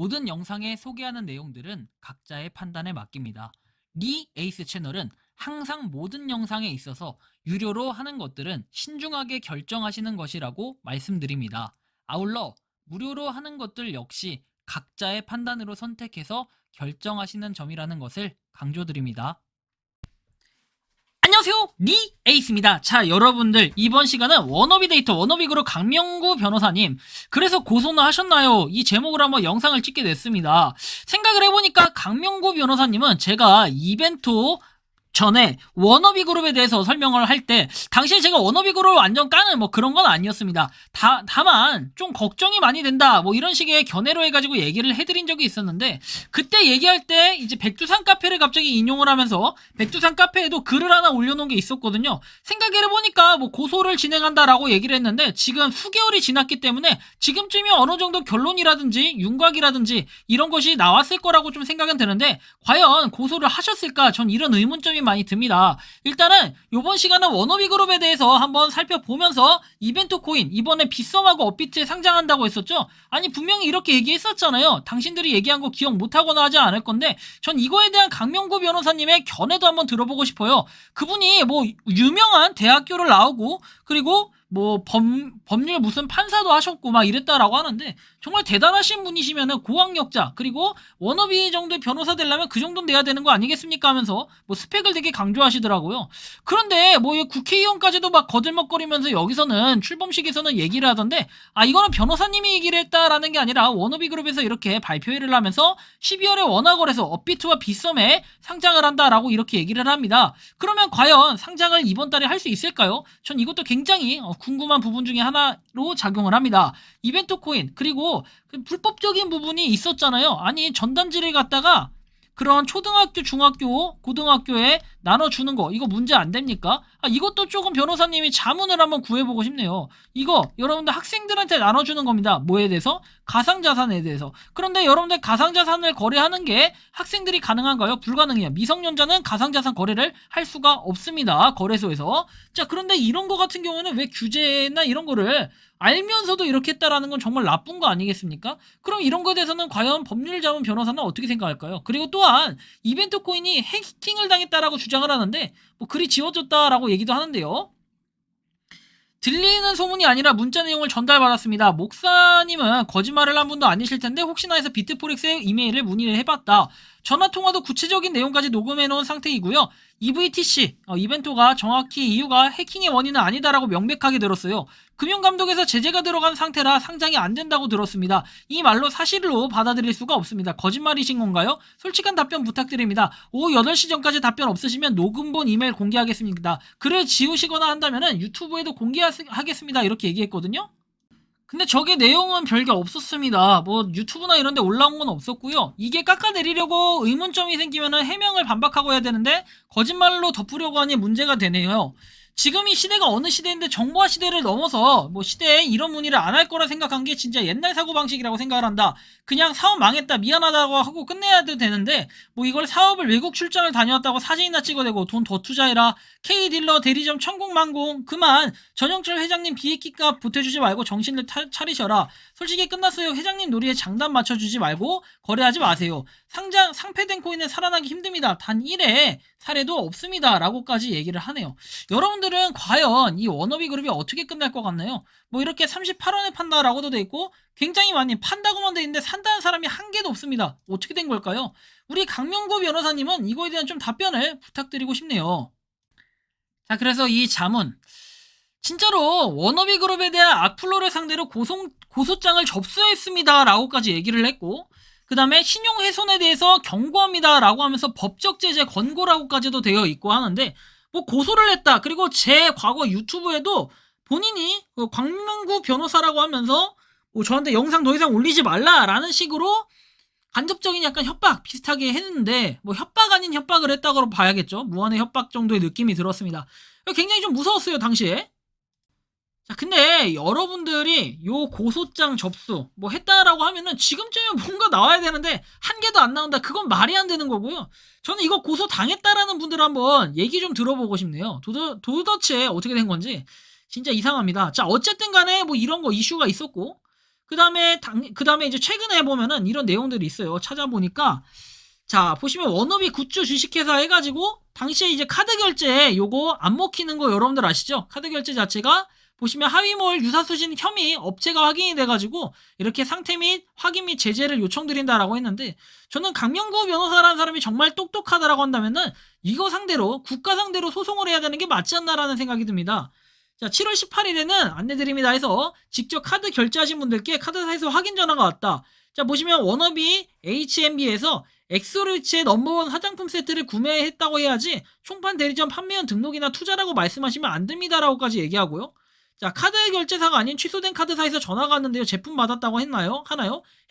모든 영상에 소개하는 내용들은 각자의 판단에 맡깁니다. 리 에이스 채널은 항상 모든 영상에 있어서 유료로 하는 것들은 신중하게 결정하시는 것이라고 말씀드립니다. 아울러 무료로 하는 것들 역시 각자의 판단으로 선택해서 결정하시는 점이라는 것을 강조드립니다. 안녕하세요, 리 에이스입니다. 자, 여러분들 이번 시간은 워너비 데이터 워너비 그룹 강명구 변호사님, 그래서 고소는 하셨나요? 이 제목으로 한번 영상을 찍게 됐습니다. 생각을 해보니까 강명구 변호사님은 제가 이벤트 전에 워너비 그룹에 대해서 설명을 할 때 당시에 제가 워너비 그룹을 완전 까는 뭐 그런 건 아니었습니다. 다만 좀 걱정이 많이 된다 뭐 이런 식의 견해로 해가지고 얘기를 해드린 적이 있었는데, 그때 얘기할 때 이제 백두산 카페를 갑자기 인용을 하면서 백두산 카페에도 글을 하나 올려놓은 게 있었거든요. 생각을 해보니까 뭐 고소를 진행한다라고 얘기를 했는데 지금 수개월이 지났기 때문에 지금쯤이면 어느 정도 결론이라든지 윤곽이라든지 이런 것이 나왔을 거라고 좀 생각은 드는데, 과연 고소를 하셨을까? 전 이런 의문점이 많이 듭니다. 일단은 이번 시간은 워너비 그룹에 대해서 한번 살펴보면서, 이벤트 코인 이번에 빗썸하고 업비트에 상장한다고 했었죠. 아니 분명히 이렇게 얘기했었잖아요. 당신들이 얘기한 거 기억 못하거나 하지 않을 건데, 전 이거에 대한 강명구 변호사님의 견해도 한번 들어보고 싶어요. 그분이 뭐 유명한 대학교를 나오고 그리고 뭐 법률 무슨 판사도 하셨고 막 이랬다라고 하는데, 정말 대단하신 분이시면은 고학력자, 그리고 워너비 정도의 변호사 되려면 그 정도는 돼야 되는 거 아니겠습니까 하면서 뭐 스펙을 되게 강조하시더라고요. 그런데 뭐 국회의원까지도 막 거들먹거리면서 여기서는 출범식에서는 얘기를 하던데, 아 이거는 변호사님이 얘기를 했다라는 게 아니라 워너비 그룹에서 이렇게 발표회를 하면서 12월에 원화거래소 업비트와 빗썸에 상장을 한다라고 이렇게 얘기를 합니다. 그러면 과연 상장을 이번 달에 할 수 있을까요? 전 이것도 굉장히 궁금한 부분 중에 하나로 작용을 합니다. 이벤트 코인, 그리고 불법적인 부분이 있었잖아요. 아니 전단지를 갖다가 그런 초등학교, 중학교, 고등학교에 나눠주는 거, 이거 문제 안 됩니까? 아, 이것도 조금 변호사님이 자문을 한번 구해보고 싶네요. 이거 여러분들 학생들한테 나눠주는 겁니다. 뭐에 대해서? 가상자산에 대해서. 그런데 여러분들 가상자산을 거래하는 게 학생들이 가능한가요? 불가능해요. 미성년자는 가상자산 거래를 할 수가 없습니다. 거래소에서. 자, 그런데 이런 거 같은 경우는 왜 규제나 이런 거를 알면서도 이렇게 했다라는 건 정말 나쁜 거 아니겠습니까? 그럼 이런 거에 대해서는 과연 법률 자문 변호사는 어떻게 생각할까요? 그리고 또한 이벤트 코인이 해킹을 당했다라고 주장을 하는데, 뭐 글이 지워졌다라고 얘기도 하는데요. 들리는 소문이 아니라 문자 내용을 전달받았습니다. 목사님은 거짓말을 한 분도 아니실 텐데 혹시나 해서 비트포렉스에 이메일을 문의를 해봤다. 전화통화도 구체적인 내용까지 녹음해놓은 상태이고요. EVTC 이벤트가 정확히 이유가 해킹의 원인은 아니다라고 명백하게 들었어요. 금융감독에서 제재가 들어간 상태라 상장이 안 된다고 들었습니다. 이 말로 사실로 받아들일 수가 없습니다. 거짓말이신 건가요? 솔직한 답변 부탁드립니다. 오후 8시 전까지 답변 없으시면 녹음본 이메일 공개하겠습니다. 글을 지우시거나 한다면 유튜브에도 공개하겠습니다. 이렇게 얘기했거든요. 근데 저게 내용은 별게 없었습니다. 뭐 유튜브나 이런 데 올라온 건 없었고요. 이게 깎아내리려고 의문점이 생기면은 해명을 반박하고 해야 되는데 거짓말로 덮으려고 하니 문제가 되네요. 지금 이 시대가 어느 시대인데 정보화 시대를 넘어서 뭐 시대에 이런 문의를 안 할 거라 생각한 게 진짜 옛날 사고방식이라고 생각을 한다. 그냥 사업 망했다 미안하다고 하고 끝내야 되는데, 뭐 이걸 사업을 외국 출장을 다녀왔다고 사진이나 찍어대고 돈 더 투자해라, K딜러 대리점 천공만공 그만, 전영철 회장님 비행기값 보태주지 말고 정신을 차리셔라, 솔직히 끝났어요, 회장님 놀이에 장단 맞춰주지 말고 거래하지 마세요, 상폐된 코인은 살아나기 힘듭니다, 단 1회 사례도 없습니다 라고까지 얘기를 하네요. 여러분들은 과연 이 워너비 그룹이 어떻게 끝날 것 같나요? 뭐 이렇게 38원에 판다라고도 돼 있고 굉장히 많이 판다고만 돼 있는데 산다는 사람이 한 개도 없습니다. 어떻게 된 걸까요? 우리 강명구 변호사님은 이거에 대한 좀 답변을 부탁드리고 싶네요. 자, 그래서 이 자문 진짜로 워너비 그룹에 대한 악플러를 상대로 고소장을 접수했습니다 라고까지 얘기를 했고, 그 다음에 신용훼손에 대해서 경고합니다 라고 하면서 법적 제재 권고라고까지도 되어 있고 하는데, 뭐 고소를 했다, 그리고 제 과거 유튜브에도 본인이 강명구 변호사라고 하면서 뭐 저한테 영상 더 이상 올리지 말라라는 식으로 간접적인 약간 협박 비슷하게 했는데, 뭐 협박 아닌 협박을 했다고 봐야겠죠. 무한의 협박 정도의 느낌이 들었습니다. 굉장히 좀 무서웠어요 당시에. 자, 근데 여러분들이 요 고소장 접수 뭐 했다라고 하면은 지금쯤이면 뭔가 나와야 되는데 한 개도 안 나온다. 그건 말이 안 되는 거고요. 저는 이거 고소 당했다라는 분들 한번 얘기 좀 들어보고 싶네요. 도대체 어떻게 된 건지 진짜 이상합니다. 자, 어쨌든 간에 뭐 이런 거 이슈가 있었고, 그다음에 이제 최근에 보면은 이런 내용들이 있어요. 찾아보니까 자, 보시면 워너비 굿즈 주식회사 해가지고 당시에 이제 카드 결제 요거 안 먹히는 거 여러분들 아시죠? 카드 결제 자체가 보시면 하위몰 유사수신 혐의 업체가 확인이 돼가지고 이렇게 상태 및 확인 및 제재를 요청드린다라고 했는데, 저는 강명구 변호사라는 사람이 정말 똑똑하다라고 한다면은 이거 상대로 국가 상대로 소송을 해야 되는 게 맞지 않나라는 생각이 듭니다. 자, 7월 18일에는 안내드립니다 해서 직접 카드 결제하신 분들께 카드사에서 확인 전화가 왔다. 자, 보시면 워너비 HMB에서 엑소리치의 넘버원 화장품 세트를 구매했다고 해야지 총판 대리점 판매원 등록이나 투자라고 말씀하시면 안 됩니다라고까지 얘기하고요. 자, 카드 결제사가 아닌 취소된 카드사에서 전화가 왔는데요. 제품 받았다고 하나요?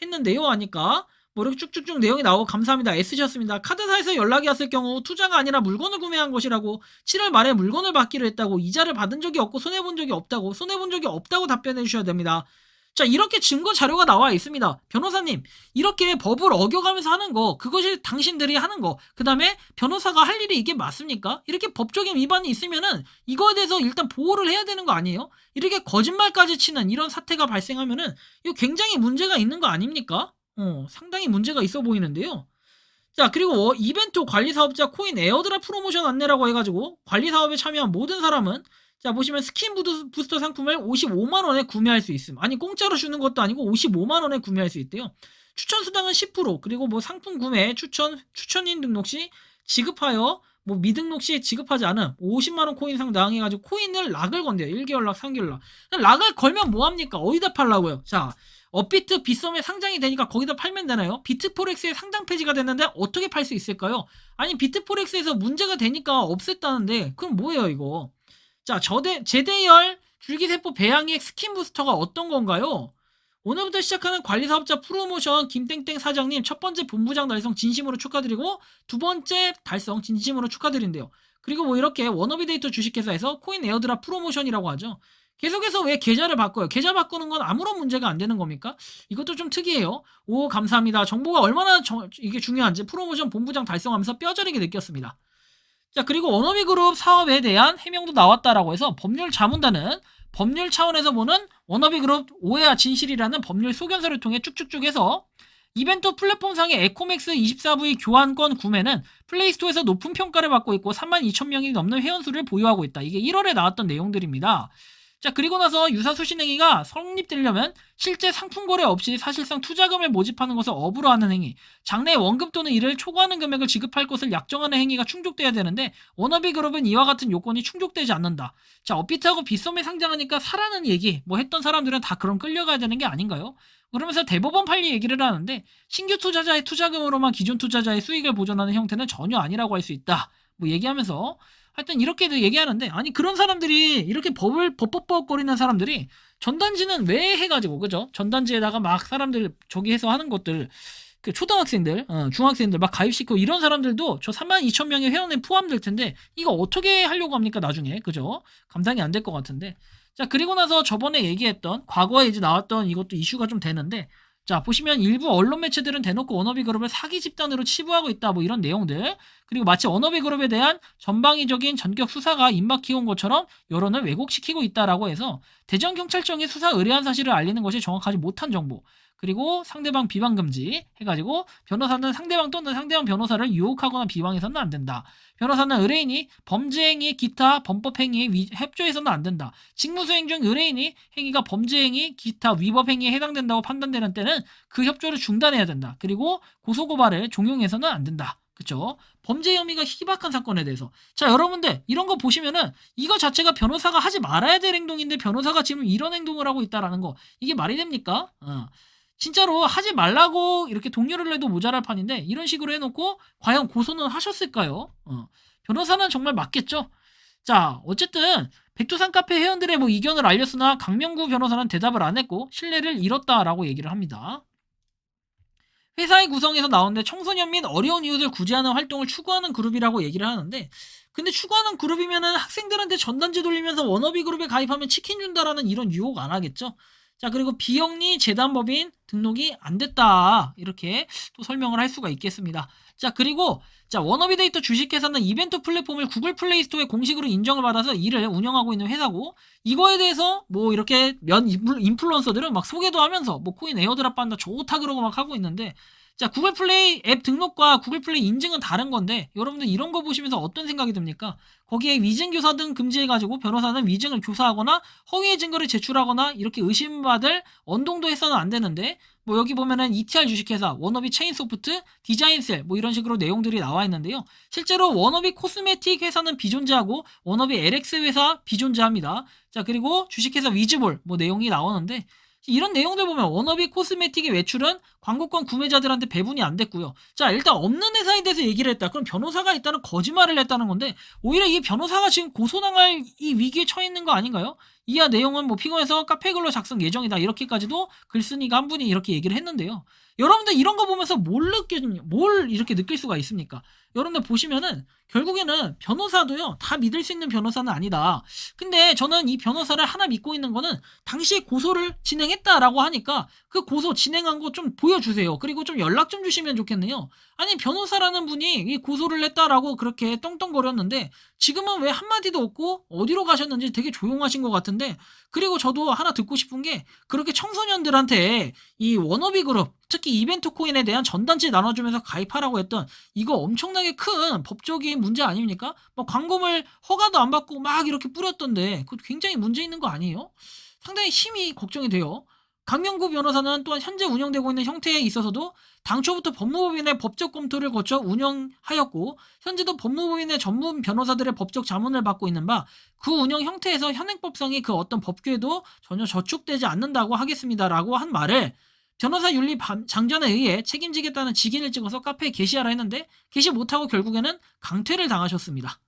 했는데요 하니까 뭐 이렇게 쭉쭉쭉 내용이 나오고 감사합니다. 애쓰셨습니다. 카드사에서 연락이 왔을 경우 투자가 아니라 물건을 구매한 것이라고, 7월 말에 물건을 받기로 했다고, 이자를 받은 적이 없고 손해본 적이 없다고 답변해 주셔야 됩니다. 자, 이렇게 증거 자료가 나와 있습니다. 변호사님, 이렇게 법을 어겨가면서 하는 거, 그것이 당신들이 하는 거, 그 다음에 변호사가 할 일이 이게 맞습니까? 이렇게 법적인 위반이 있으면은 이거에 대해서 일단 보호를 해야 되는 거 아니에요? 이렇게 거짓말까지 치는 이런 사태가 발생하면은 이거 굉장히 문제가 있는 거 아닙니까? 상당히 문제가 있어 보이는데요. 자, 그리고 이벤트 관리사업자 코인 에어드랍 프로모션 안내라고 해가지고 관리사업에 참여한 모든 사람은, 자, 보시면 스킨 부스터 상품을 55만원에 구매할 수 있음. 아니, 공짜로 주는 것도 아니고 55만원에 구매할 수 있대요. 추천 수당은 10%, 그리고 뭐 상품 구매, 추천인 등록 시 지급하여, 뭐 미등록 시 지급하지 않음, 50만원 코인 상당 해가지고 코인을 락을 건대요. 1개월 락, 3개월 락. 락을 걸면 뭐합니까? 어디다 팔라고요? 자, 업비트 빗썸에 상장이 되니까 거기다 팔면 되나요? 비트포렉스에 상장 폐지가 됐는데 어떻게 팔 수 있을까요? 아니, 비트포렉스에서 문제가 되니까 없앴다는데 그럼 뭐예요 이거? 자, 제대열 줄기세포 배양액 스킨 부스터가 어떤 건가요? 오늘부터 시작하는 관리사업자 프로모션 김땡땡 사장님, 첫 번째 본부장 달성 진심으로 축하드리고 두 번째 달성 진심으로 축하드린대요. 그리고 뭐 이렇게 워너비 데이터 주식회사에서 코인 에어드랍 프로모션이라고 하죠. 계속해서 왜 계좌를 바꿔요? 계좌 바꾸는 건 아무런 문제가 안 되는 겁니까? 이것도 좀 특이해요. 오, 감사합니다. 정보가 얼마나 이게 중요한지 프로모션 본부장 달성하면서 뼈저리게 느꼈습니다. 자, 그리고 워너비 그룹 사업에 대한 해명도 나왔다라고 해서 법률 자문단은 법률 차원에서 보는 워너비 그룹 오해와 진실이라는 법률 소견서를 통해 쭉쭉쭉 해서 이벤트 플랫폼상의 에코맥스 24V 교환권 구매는 플레이스토어에서 높은 평가를 받고 있고 32,000명이 넘는 회원수를 보유하고 있다. 이게 1월에 나왔던 내용들입니다. 자, 그리고 나서 유사수신 행위가 성립되려면 실제 상품 거래 없이 사실상 투자금을 모집하는 것을 업으로 하는 행위, 장래 원금 또는 이를 초과하는 금액을 지급할 것을 약정하는 행위가 충족돼야 되는데 워너비 그룹은 이와 같은 요건이 충족되지 않는다. 자, 업비트하고 빗썸에 상장하니까 사라는 얘기, 뭐 했던 사람들은 다 그럼 끌려가야 되는 게 아닌가요? 그러면서 대법원 판례 얘기를 하는데 신규 투자자의 투자금으로만 기존 투자자의 수익을 보존하는 형태는 전혀 아니라고 할 수 있다. 뭐 얘기하면서 하여튼 이렇게도 얘기하는데, 아니, 그런 사람들이 이렇게 법거리는 사람들이 전단지는 왜 해가지고, 그죠? 전단지에다가 막 사람들 저기 해서 하는 것들, 그 초등학생들, 중학생들 막 가입시키고 이런 사람들도 저 32,000명의 회원에 포함될 텐데 이거 어떻게 하려고 합니까 나중에, 그죠? 감당이 안 될 것 같은데. 자, 그리고 나서 저번에 얘기했던 과거에 이제 나왔던 이것도 이슈가 좀 되는데, 자, 보시면 일부 언론 매체들은 대놓고 워너비 그룹을 사기 집단으로 치부하고 있다, 뭐 이런 내용들, 그리고 마치 워너비 그룹에 대한 전방위적인 전격 수사가 임박해온 것처럼 여론을 왜곡시키고 있다라고 해서 대전경찰청에 수사 의뢰한 사실을 알리는 것이 정확하지 못한 정보, 그리고 상대방 비방 금지 해가지고 변호사는 상대방 또는 상대방 변호사를 유혹하거나 비방해서는 안 된다. 변호사는 의뢰인이 범죄행위 기타 범법행위에 협조해서는 안 된다. 직무수행 중 의뢰인이 행위가 범죄행위 기타 위법행위에 해당된다고 판단되는 때는 그 협조를 중단해야 된다. 그리고 고소고발을 종용해서는 안 된다. 그쵸? 범죄 혐의가 희박한 사건에 대해서. 자, 여러분들 이런 거 보시면은 이거 자체가 변호사가 하지 말아야 될 행동인데 변호사가 지금 이런 행동을 하고 있다라는 거, 이게 말이 됩니까? 진짜로 하지 말라고 이렇게 독려를 해도 모자랄 판인데 이런 식으로 해놓고 과연 고소는 하셨을까요? 변호사는 정말 맞겠죠? 자, 어쨌든 백두산 카페 회원들의 뭐 이견을 알렸으나 강명구 변호사는 대답을 안 했고 신뢰를 잃었다라고 얘기를 합니다. 회사의 구성에서 나오는데 청소년 및 어려운 이웃을 구제하는 활동을 추구하는 그룹이라고 얘기를 하는데, 근데 추구하는 그룹이면은 학생들한테 전단지 돌리면서 워너비 그룹에 가입하면 치킨 준다라는 이런 유혹 안 하겠죠? 자, 그리고 비영리 재단법인 등록이 안 됐다, 이렇게 또 설명을 할 수가 있겠습니다. 자, 그리고 자, 워너비데이터 주식회사는 이벤트 플랫폼을 구글 플레이 스토어에 공식으로 인정을 받아서 이를 운영하고 있는 회사고, 이거에 대해서 뭐 이렇게 면 인플루언서들은 막 소개도 하면서 뭐 코인 에어드랍 받는다 좋다 그러고 막 하고 있는데, 자, 구글 플레이 앱 등록과 구글 플레이 인증은 다른 건데, 여러분들 이런 거 보시면서 어떤 생각이 듭니까? 거기에 위증 교사 등 금지해가지고 변호사는 위증을 교사하거나 허위의 증거를 제출하거나 이렇게 의심받을 언동도 해서는 안 되는데, 뭐 여기 보면은 ETR 주식회사, 워너비 체인소프트, 디자인셀 뭐 이런 식으로 내용들이 나와 있는데요. 실제로 워너비 코스메틱 회사는 비존재하고 워너비 LX 회사 비존재합니다. 자, 그리고 주식회사 위즈볼 뭐 내용이 나오는데, 이런 내용들 보면 워너비 코스메틱의 외출은 광고권 구매자들한테 배분이 안 됐고요. 자, 일단 없는 회사에 대해서 얘기를 했다. 그럼 변호사가 일단은 거짓말을 했다는 건데, 오히려 이 변호사가 지금 고소당할 이 위기에 처해 있는 거 아닌가요? 이하 내용은 뭐 피고에서 카페글로 작성 예정이다. 이렇게까지도 글쓴이가 한 분이 이렇게 얘기를 했는데요. 여러분들 이런 거 보면서 뭘 이렇게 느낄 수가 있습니까? 여러분들 보시면은 결국에는 변호사도요, 다 믿을 수 있는 변호사는 아니다. 근데 저는 이 변호사를 하나 믿고 있는 거는, 당시에 고소를 진행했다라고 하니까 그 고소 진행한 거 좀 보여주세요. 그리고 좀 연락 좀 주시면 좋겠네요. 아니, 변호사라는 분이 이 고소를 했다라고 그렇게 떵떵거렸는데 지금은 왜 한마디도 없고 어디로 가셨는지 되게 조용하신 것 같은데, 그리고 저도 하나 듣고 싶은 게, 그렇게 청소년들한테 이 워너비 그룹, 특히 이벤트 코인에 대한 전단지 나눠주면서 가입하라고 했던 이거 엄청나게 큰 법적인 문제 아닙니까? 뭐 광고물 허가도 안 받고 막 이렇게 뿌렸던데, 그거 굉장히 문제 있는 거 아니에요? 상당히 심히 걱정이 돼요. 강명구 변호사는 또한 현재 운영되고 있는 형태에 있어서도 당초부터 법무법인의 법적 검토를 거쳐 운영하였고, 현재도 법무법인의 전문 변호사들의 법적 자문을 받고 있는 바, 그 운영 형태에서 현행법상의 그 어떤 법규에도 전혀 저촉되지 않는다고 하겠습니다라고 한 말을 변호사 윤리 장전에 의해 책임지겠다는 직인을 찍어서 카페에 게시하라 했는데, 게시 못하고 결국에는 강퇴를 당하셨습니다.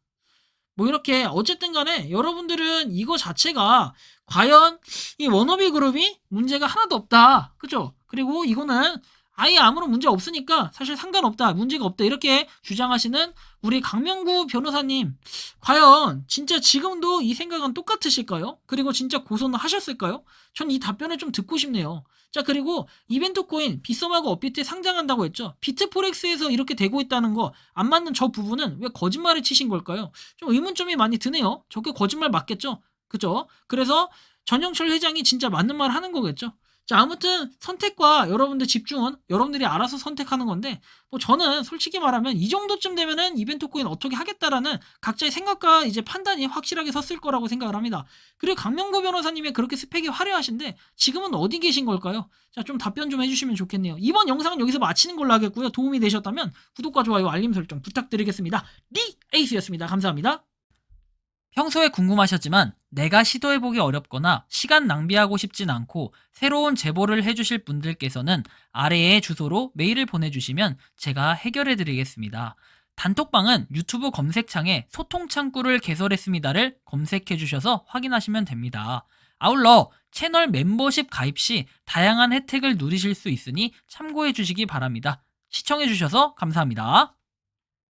뭐 이렇게 어쨌든 간에 여러분들은 이거 자체가 과연 이 워너비 그룹이 문제가 하나도 없다, 그죠? 그리고 이거는 아예 아무런 문제 없으니까 사실 상관없다, 문제가 없다, 이렇게 주장하시는 우리 강명구 변호사님, 과연 진짜 지금도 이 생각은 똑같으실까요? 그리고 진짜 고소는 하셨을까요? 전 이 답변을 좀 듣고 싶네요. 자, 그리고 이벤트 코인 빗썸하고 업비트에 상장한다고 했죠. 비트포렉스에서 이렇게 되고 있다는 거 안 맞는 저 부분은 왜 거짓말을 치신 걸까요? 좀 의문점이 많이 드네요. 저게 거짓말 맞겠죠? 그죠? 그래서 전영철 회장이 진짜 맞는 말 하는 거겠죠? 자, 아무튼 선택과 여러분들 집중은 여러분들이 알아서 선택하는 건데, 뭐 저는 솔직히 말하면 이 정도쯤 되면은 이벤트 코인 어떻게 하겠다라는 각자의 생각과 이제 판단이 확실하게 섰을 거라고 생각을 합니다. 그리고 강명구 변호사님의 그렇게 스펙이 화려하신데 지금은 어디 계신 걸까요? 자, 좀 답변 좀 해주시면 좋겠네요. 이번 영상은 여기서 마치는 걸로 하겠고요. 도움이 되셨다면 구독과 좋아요, 알림 설정 부탁드리겠습니다. 리 에이스였습니다. 감사합니다. 평소에 궁금하셨지만 내가 시도해보기 어렵거나 시간 낭비하고 싶진 않고 새로운 제보를 해주실 분들께서는 아래의 주소로 메일을 보내주시면 제가 해결해드리겠습니다. 단톡방은 유튜브 검색창에 소통창구를 개설했습니다를 검색해주셔서 확인하시면 됩니다. 아울러 채널 멤버십 가입 시 다양한 혜택을 누리실 수 있으니 참고해주시기 바랍니다. 시청해주셔서 감사합니다.